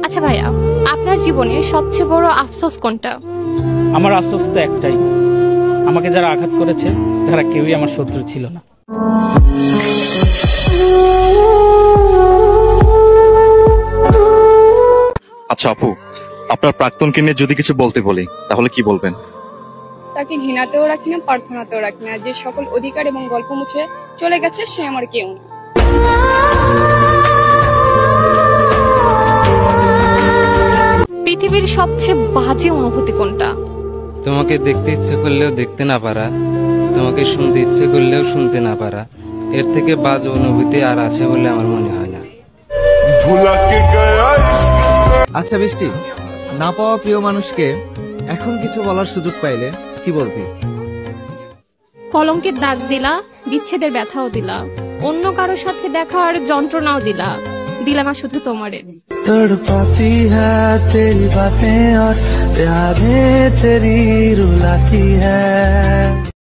আচ্ছা ভাইয়া, আপনার জীবনে সবচেয়ে বড় আফসোস কোনটা? আমার আফসোস তো একটাই, আমাকে যারা আঘাত করেছে তারা কেউই আমার শত্রু ছিল না। আচ্ছা আপু, আপনার প্রাক্তনকে নিয়ে যদি কিছু বলতে বলি তাহলে কি বলবেন? তাকে ঘৃণাতেও রাখি না, প্রার্থনাতেও রাখি না। যে সকল অধিকার এবং গল্প মুছে চলে গেছে সে আমার কেউ না। পৃথিবীর সবচেয়ে বাজে অনুভূতি কোনটা? তোমাকে দেখতে ইচ্ছে করলেও দেখতে না পারা, তোমাকে শুনতে ইচ্ছে করলেও শুনতে না পারা, এর থেকে বাজে অনুভূতি আর আছে বলে আমার মনে হয় না। আচ্ছা বৃষ্টি, না পাওয়া প্রিয় মানুষকে এখন কিছু বলার সুযোগ পাইলে কি বলতি? কলঙ্কের দাগ দিলা, বিচ্ছেদের ব্যথাও দিলা, অন্য কারোর সাথে দেখার যন্ত্রণাও দিলা, দিলাম আর শুধু তোমারে। तड़पाती है तेरी बातें और यादें तेरी रुलाती है।